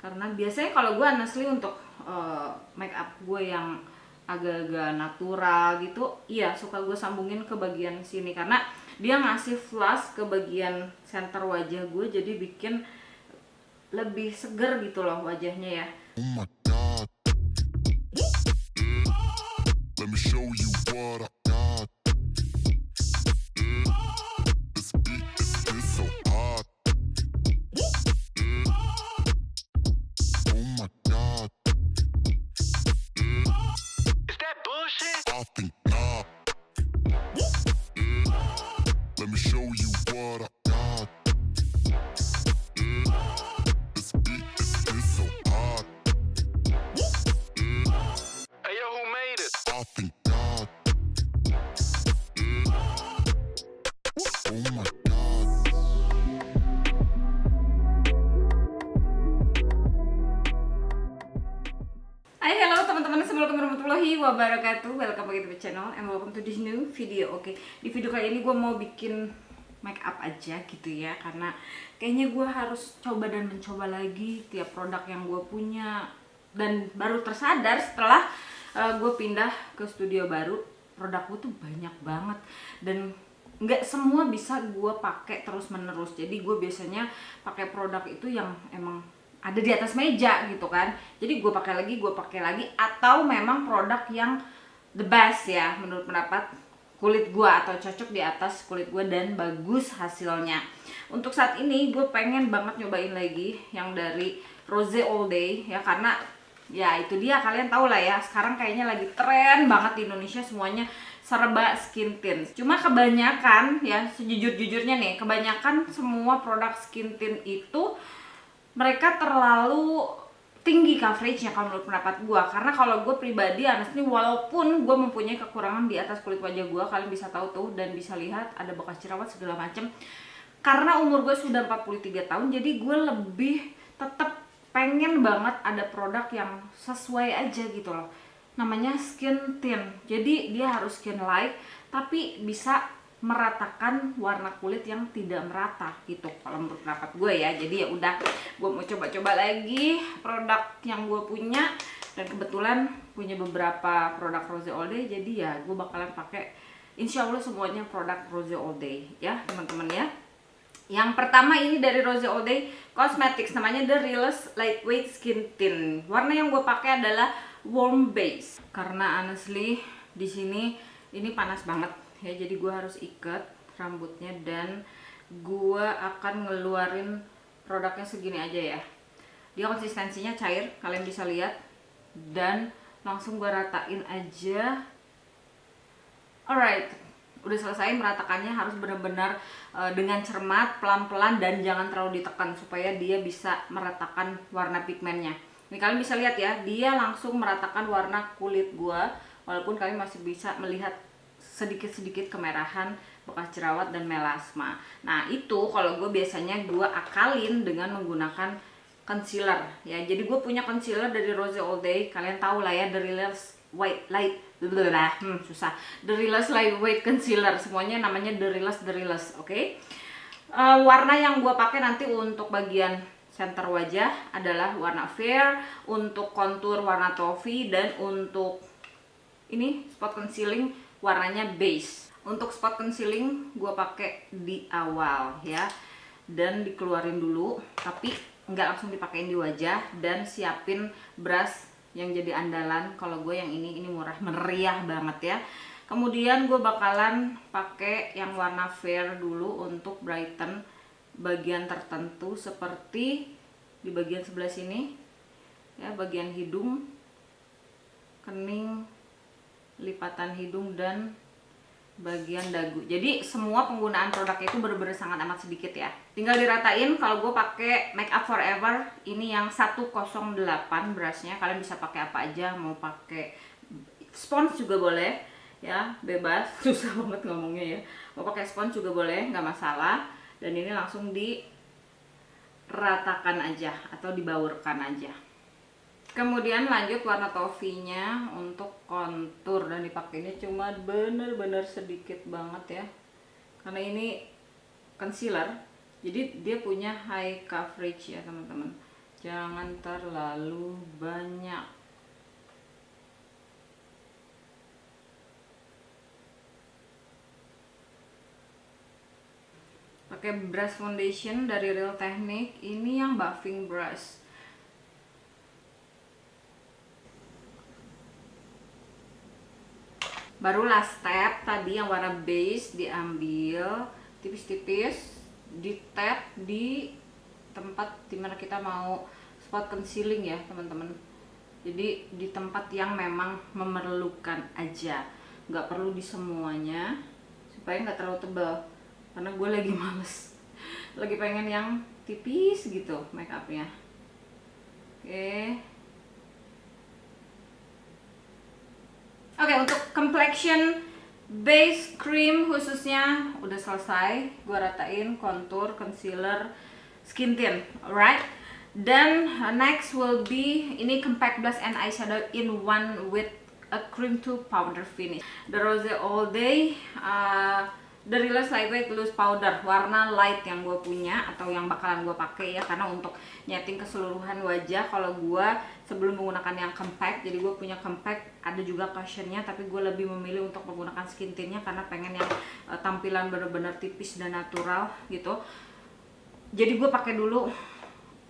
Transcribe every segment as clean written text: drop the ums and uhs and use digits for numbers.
Karena biasanya kalau gue honestly untuk make up gue yang agak-agak natural gitu, iya suka gue sambungin ke bagian sini karena dia ngasih flash ke bagian center wajah gue, jadi bikin lebih seger gitu loh wajahnya ya. Oh my god, let me show you what I got. This beat is so hot. Oh my god, Is that bullshit? I think not. Let me show you what I got. This beat is so hot. Hey yo, who made it? I think not. Oh my god. Hai, hello teman-teman, assalamualaikum warahmatullahi wabarakatuh. Welcome back to my channel and welcome to this new video. Oke, di video kali ini gue mau bikin make up aja gitu ya, karena kayaknya gue harus coba dan mencoba lagi tiap produk yang gue punya. Dan baru tersadar setelah gue pindah ke studio baru, produk gue tuh banyak banget dan nggak semua bisa gue pakai terus menerus. Jadi gue biasanya pakai produk itu yang emang ada di atas meja gitu kan, jadi gue pakai lagi, atau memang produk yang the best ya menurut pendapat kulit gue, atau cocok di atas kulit gue dan bagus hasilnya. Untuk saat ini gue pengen banget nyobain lagi yang dari Rose All Day ya, karena ya itu dia, kalian tau lah ya, sekarang kayaknya lagi tren banget di Indonesia semuanya serba skin tint. Cuma kebanyakan ya, sejujur-jujurnya nih, kebanyakan semua produk skin tint itu mereka terlalu tinggi coveragenya kalau menurut pendapat gue. Karena kalau gue pribadi, honestly, walaupun gue mempunyai kekurangan di atas kulit wajah gue, kalian bisa tahu tuh dan bisa lihat ada bekas jerawat segala macem. Karena umur gue sudah 43 tahun, jadi gue lebih tetap pengen banget ada produk yang sesuai aja gitu loh. Namanya skin tint, jadi dia harus skin light tapi bisa meratakan warna kulit yang tidak merata gitu kalau menurut pendapat gue ya. Jadi ya udah, gue mau coba-coba lagi produk yang gue punya, dan kebetulan punya beberapa produk Rose All Day, jadi ya gue bakalan pakai insya Allah semuanya produk Rose All Day ya teman-teman ya. Yang pertama ini dari Rose All Day Cosmetics, namanya The Realist Lightweight Skin Tint. Warna yang gue pakai adalah warm base karena honestly di sini ini panas banget ya, jadi gue harus ikat rambutnya dan gue akan ngeluarin produknya segini aja ya. Dia konsistensinya cair, kalian bisa lihat, dan langsung gue ratain aja. Alright, udah selesai meratakannya, harus benar-benar dengan cermat, pelan-pelan, dan jangan terlalu ditekan supaya dia bisa meratakan warna pigmennya. Ini kalian bisa lihat ya, dia langsung meratakan warna kulit gua, walaupun kalian masih bisa melihat sedikit-sedikit kemerahan, bekas jerawat, dan melasma. Nah itu kalau gue biasanya gue akalin dengan menggunakan concealer ya. Jadi gue punya concealer dari Rose All Day, kalian tahu lah ya, The Realist susah, The Realist Lightweight Concealer, semuanya namanya The Realist, oke? Warna yang gue pakai nanti untuk bagian center wajah adalah warna fair, untuk kontur warna toffee, dan untuk ini spot concealing warnanya beige. Untuk spot concealing gue pakai di awal ya, dan dikeluarin dulu, tapi nggak langsung dipakein di wajah. Dan siapin brush yang jadi andalan kalau gue, yang ini murah meriah banget ya. Kemudian gue bakalan pakai yang warna fair dulu untuk brighten bagian tertentu, seperti di bagian sebelah sini ya, bagian hidung, kening, lipatan hidung, dan bagian dagu. Jadi semua penggunaan produk itu bener-bener sangat amat sedikit ya, tinggal diratain. Kalau gue pakai Make Up Forever ini yang 108 brushnya, kalian bisa pakai apa aja, mau pakai spons juga boleh ya, bebas. Susah banget ngomongnya ya, mau pakai spons juga boleh, nggak masalah. Dan ini langsung diratakan aja atau dibaurkan aja. Kemudian lanjut warna toffee-nya untuk kontur, dan dipakainya cuma bener-bener sedikit banget ya, karena ini concealer jadi dia punya high coverage ya teman-teman. Jangan terlalu banyak. Pakai brush foundation dari Real Technique. Ini yang buffing brush. Baru last step tadi yang warna beige diambil tipis-tipis, di tap di tempat dimana kita mau spot concealing ya teman-teman. Jadi di tempat yang memang memerlukan aja, nggak perlu di semuanya supaya nggak terlalu tebal. Karena gue lagi males, lagi pengen yang tipis gitu make upnya. Oke, untuk complexion base cream khususnya udah selesai. Gue ratain contour, concealer, skin tint, alright. Dan next will be ini compact blush and eyeshadow in one with a cream to powder finish. The Rose All Day The Real Lightweight Loose Powder warna light yang gue punya atau yang bakalan gue pakai ya, karena untuk nyeting keseluruhan wajah. Kalau gue sebelum menggunakan yang compact, jadi gue punya compact ada juga cushionnya, tapi gue lebih memilih untuk menggunakan skin tintnya karena pengen yang tampilan bener-bener tipis dan natural gitu. Jadi gue pakai dulu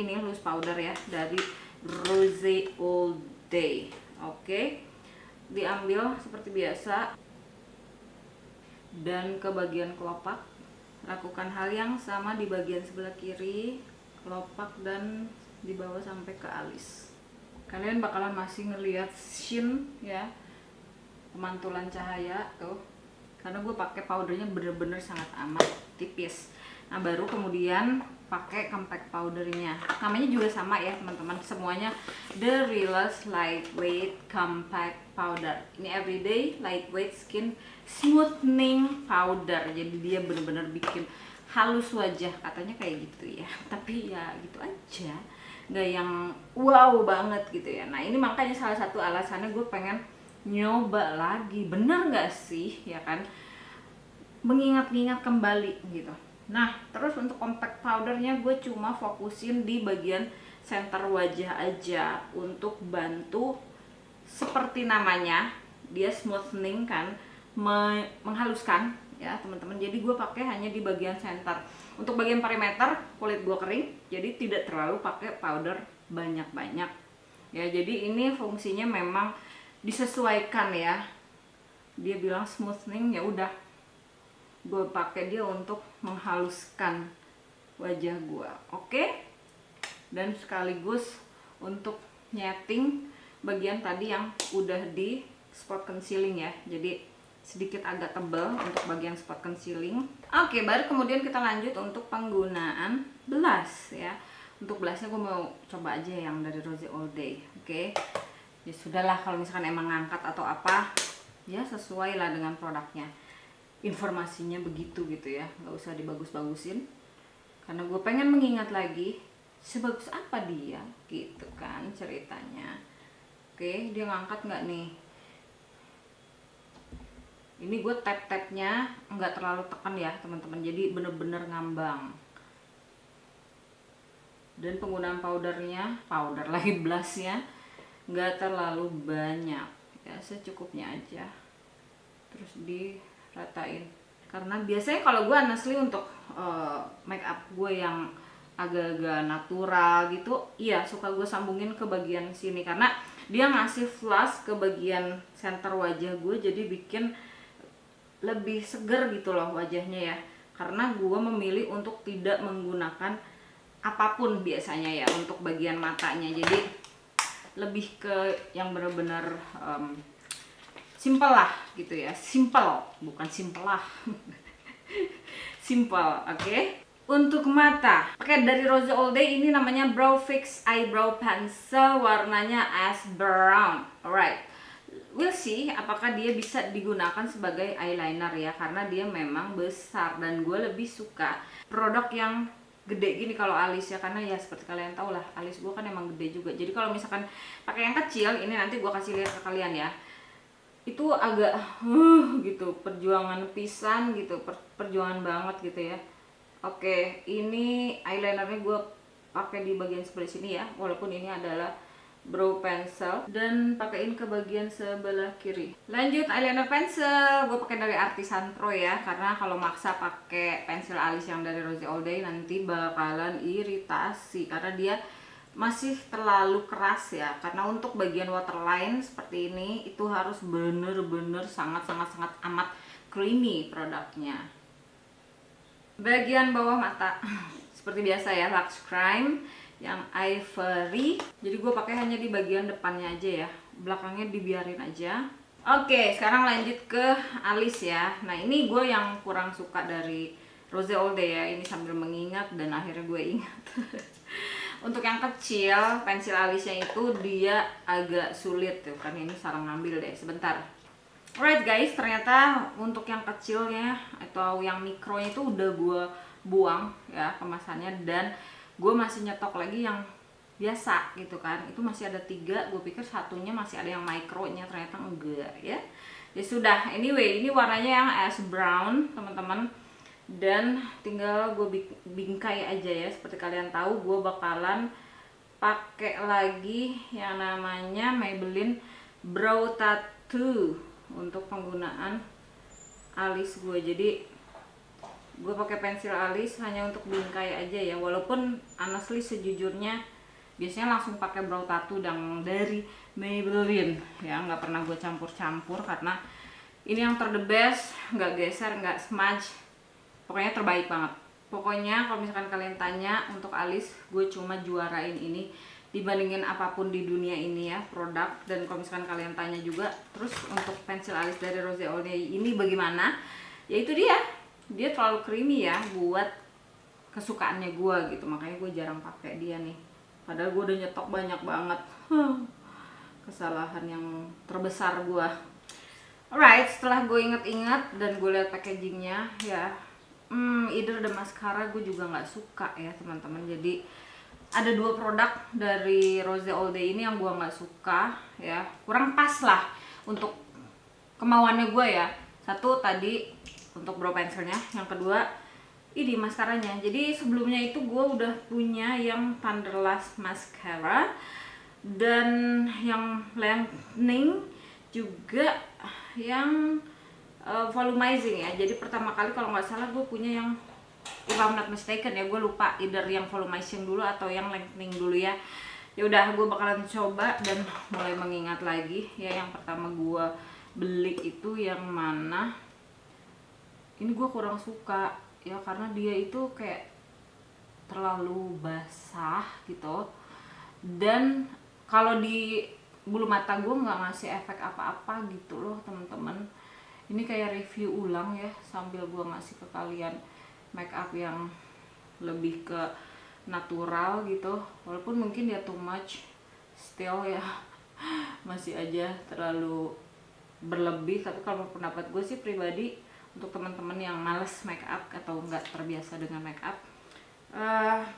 ini loose powder ya dari Rose All Day. Oke, diambil seperti biasa. Dan ke bagian kelopak, lakukan hal yang sama di bagian sebelah kiri, kelopak dan di bawah sampai ke alis. Kalian bakalan masih ngelihat sheen ya, pemantulan cahaya tuh, karena gue pakai powdernya bener-bener sangat amat tipis. Nah baru kemudian pakai compact powdernya, namanya juga sama ya teman-teman, semuanya The Realest Lightweight Compact Powder. Ini everyday lightweight skin smoothing powder, jadi dia bener-bener bikin halus wajah, katanya kayak gitu ya, tapi ya gitu aja, nggak yang wow banget gitu ya. Nah ini makanya salah satu alasannya gue pengen nyoba lagi, bener nggak sih ya kan, mengingat-ingat kembali gitu. Nah terus untuk compact powdernya gue cuma fokusin di bagian center wajah aja untuk bantu, seperti namanya dia smoothing kan, menghaluskan ya teman-teman. Jadi gue pakai hanya di bagian center. Untuk bagian perimeter kulit gue kering, jadi tidak terlalu pakai powder banyak-banyak ya. Jadi ini fungsinya memang disesuaikan ya, dia bilang smoothing, ya udah gue pakai dia untuk menghaluskan wajah gue. Oke, dan sekaligus untuk nyeting bagian tadi yang udah di spot concealing ya, jadi sedikit agak tebal untuk bagian spot concealing. Oke, baru kemudian kita lanjut untuk penggunaan blush ya. Untuk blushnya gue mau coba aja yang dari Rose All Day. Oke, ya sudahlah, kalau misalkan emang ngangkat atau apa ya sesuai lah dengan produknya, informasinya begitu gitu ya, nggak usah dibagus-bagusin karena gue pengen mengingat lagi sebagus apa dia gitu kan ceritanya. Oke, dia ngangkat nggak nih? Ini gue tap-tapnya nggak terlalu tekan ya teman-teman, jadi bener-bener ngambang. Dan penggunaan powder lagi blushnya nggak terlalu banyak ya, secukupnya aja, terus diratain. Karena biasanya kalau gue honestly untuk make up gue yang agak-agak natural gitu, iya suka gue sambungin ke bagian sini karena dia ngasih flash ke bagian center wajah gue, jadi bikin lebih seger gitu loh wajahnya ya. Karena gue memilih untuk tidak menggunakan apapun biasanya ya untuk bagian matanya, jadi lebih ke yang benar-benar simple lah gitu ya, simple bukan simple lah simple. Oke. Untuk mata pakai dari Rose All Day, ini namanya Brow Fix Eyebrow Pencil, warnanya ash brown. Alright, we'll see apakah dia bisa digunakan sebagai eyeliner ya, karena dia memang besar dan gue lebih suka produk yang gede gini kalau alis ya, karena ya seperti kalian tahu lah alis gue kan emang gede juga. Jadi kalau misalkan pakai yang kecil ini, nanti gue kasih lihat ke kalian ya, itu agak gitu, perjuangan pisan gitu, perjuangan banget gitu ya. Oke, ini eyelinernya gue pakai di bagian sebelah sini ya, walaupun ini adalah brow pencil, dan pakaiin ke bagian sebelah kiri. Lanjut eyeliner pencil, gue pakai dari Artisan Pro ya, karena kalau maksa pakai pensil alis yang dari Rose All Day nanti bakalan iritasi karena dia masih terlalu keras ya. Karena untuk bagian waterline seperti ini itu harus bener-bener sangat amat creamy produknya. Bagian bawah mata seperti biasa ya, Lux Crime yang ivory, jadi gue pakai hanya di bagian depannya aja ya, belakangnya dibiarin aja. Oke, sekarang lanjut ke alis ya. Nah ini gue yang kurang suka dari Rose All Day ya, ini sambil mengingat dan akhirnya gue ingat. Untuk yang kecil, pensil alisnya itu dia agak sulit tuh kan, ini salah ngambil deh sebentar. Alright guys, ternyata untuk yang kecilnya atau yang mikronya itu udah gue buang ya kemasannya, dan gue masih nyetok lagi yang biasa gitu kan. Itu masih ada 3, gue pikir satunya masih ada yang mikronya, ternyata enggak ya. Ya sudah, anyway ini warnanya yang ash brown teman-teman, dan tinggal gue bingkai aja ya. Seperti kalian tahu gue bakalan pakai lagi yang namanya Maybelline Brow Tattoo untuk penggunaan alis gue. Jadi gue pakai pensil alis hanya untuk bingkai aja ya, walaupun honestly sejujurnya biasanya langsung pakai brow tattoo yang dari Maybelline ya, nggak pernah gue campur-campur karena ini yang the best, nggak geser, nggak smudge, pokoknya terbaik banget. Pokoknya kalau misalkan kalian tanya untuk alis, gue cuma juarain ini dibandingin apapun di dunia ini ya produk. Dan kalau misalkan kalian tanya juga terus untuk pensil alis dari Rose All Day ini bagaimana, ya itu dia terlalu creamy ya buat kesukaannya gue gitu, makanya gue jarang pakai dia nih, padahal gue udah nyetok banyak banget. Kesalahan yang terbesar gue. Alright, setelah gue inget-inget dan gue lihat packagingnya ya, either the mascara gue juga nggak suka ya teman-teman. Jadi ada 2 produk dari Rose All Day ini yang gue nggak suka ya, kurang pas lah untuk kemauannya gue ya. Satu tadi untuk brow pencilnya, yang kedua ini maskaranya. Jadi sebelumnya itu gue udah punya yang Thunderlust mascara dan yang lengthening juga yang volumizing ya. Jadi pertama kali kalau nggak salah gue punya yang, if I'm not mistaken ya, gue lupa either yang volumizing dulu atau yang lengthening dulu ya. Ya udah, gue bakalan coba dan mulai mengingat lagi ya. Yang pertama gue beli itu yang mana? Ini gue kurang suka ya, karena dia itu kayak terlalu basah gitu, dan kalau di bulu mata gue nggak ngasih efek apa-apa gitu loh teman-teman. Ini kayak review ulang ya, sambil gue ngasih ke kalian make up yang lebih ke natural gitu, walaupun mungkin dia too much still ya, masih aja terlalu berlebih. Tapi kalau pendapat gue sih pribadi, untuk teman-teman yang males make up atau nggak terbiasa dengan make up,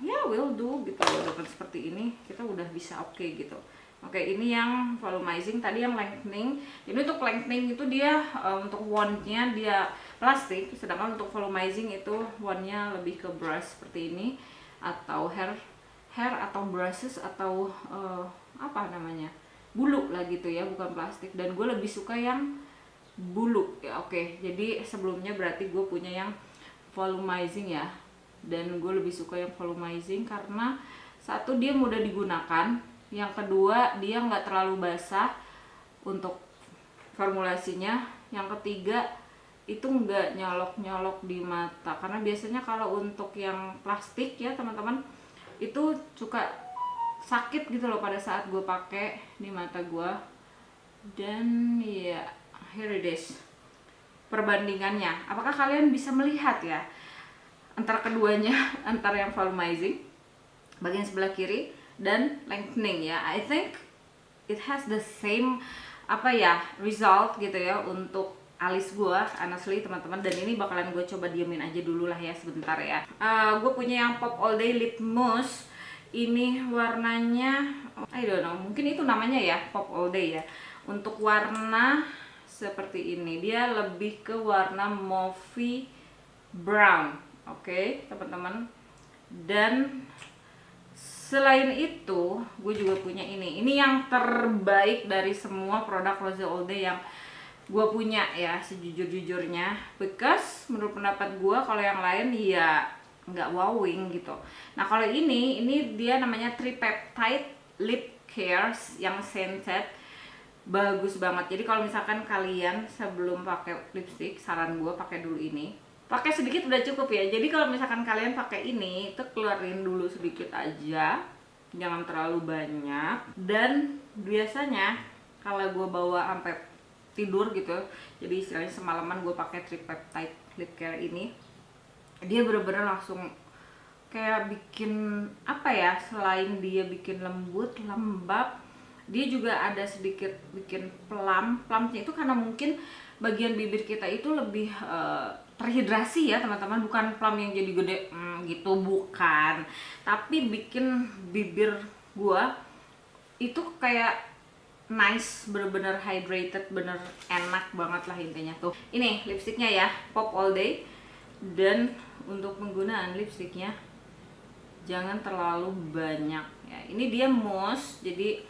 ya will do gitu. Dengan seperti ini kita udah bisa oke gitu. Oke, ini yang volumizing, tadi yang lengthening. Ini untuk lengthening itu dia untuk wand-nya dia plastik, sedangkan untuk volumizing itu wand-nya lebih ke brush seperti ini, atau hair atau brushes atau apa namanya, bulu lah gitu ya, bukan plastik. Dan gue lebih suka yang bulu ya. Oke, jadi sebelumnya berarti gue punya yang volumizing ya, dan gue lebih suka yang volumizing karena satu dia mudah digunakan, yang kedua dia nggak terlalu basah untuk formulasinya, yang ketiga itu nggak nyolok-nyolok di mata. Karena biasanya kalau untuk yang plastik ya teman-teman, itu suka sakit gitu loh pada saat gue pakai di mata gue. Dan ya, here it is perbandingannya. Apakah kalian bisa melihat ya antara keduanya, antara yang volumizing bagian sebelah kiri dan lengthening ya? I think it has the same result gitu ya untuk alis gue honestly teman-teman. Dan ini bakalan gue coba diemin aja dulu lah ya sebentar ya. Gue punya yang Pop All Day Lip Mousse. Ini warnanya I don't know, mungkin itu namanya ya, Pop All Day ya. Untuk warna seperti ini, dia lebih ke warna mauve brown. Oke teman-teman, dan Selain itu, gue juga punya ini. Ini yang terbaik dari semua produk Rose All Day yang gue punya ya, sejujur-jujurnya. Because menurut pendapat gue, kalau yang lain ya nggak wowing gitu. Nah kalau ini dia namanya Tripeptide Lip Care yang scented. Bagus banget. Jadi kalau misalkan kalian sebelum pakai lipstick, saran gue pakai dulu ini. Pakai sedikit udah cukup ya. Jadi kalau misalkan kalian pakai ini, itu keluarin dulu sedikit aja, jangan terlalu banyak. Dan biasanya kalau gue bawa sampai tidur gitu, jadi istilahnya semalaman gue pakai Tripeptide Lip Care ini, dia bener-bener langsung kayak bikin apa ya, selain dia bikin lembut, lembab, dia juga ada sedikit bikin plumnya itu karena mungkin bagian bibir kita itu lebih terhidrasi ya teman-teman, bukan plum yang jadi gede gitu, bukan, tapi bikin bibir gua itu kayak nice, bener-bener hydrated, bener enak banget lah intinya. Tuh ini lipstiknya ya, Pop All Day. Dan untuk penggunaan lipstiknya jangan terlalu banyak ya. Ini dia mousse, jadi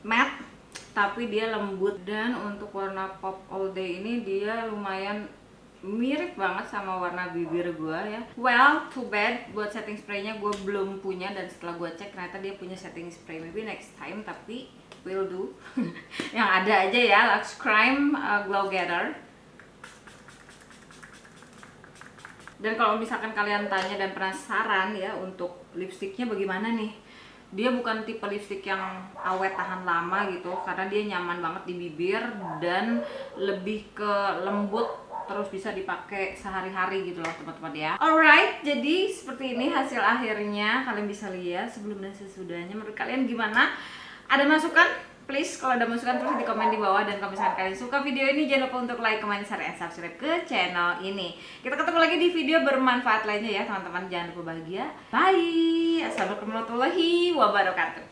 matte tapi dia lembut. Dan untuk warna Pop All Day ini dia lumayan mirip banget sama warna bibir gue ya. Well, too bad buat setting spraynya gue belum punya, dan setelah gue cek ternyata dia punya setting spray, maybe next time, tapi will do. Yang ada aja ya, Lux Crime Glow Gather. Dan kalau misalkan kalian tanya dan penasaran ya untuk lipstiknya bagaimana nih, dia bukan tipe lipstik yang awet tahan lama gitu, karena dia nyaman banget di bibir dan lebih ke lembut, terus bisa dipakai sehari-hari gitu loh teman-teman ya. Alright, jadi seperti ini hasil akhirnya, kalian bisa lihat sebelum dan sesudahnya. Menurut kalian gimana? Ada masukan? Please kalau ada masukan tulis di komen di bawah. Dan kalau misalkan kalian suka video ini, jangan lupa untuk like, comment, share, and subscribe ke channel ini. Kita ketemu lagi di video bermanfaat lainnya ya teman-teman. Jangan lupa bahagia. Bye. Assalamualaikum warahmatullahi wabarakatuh.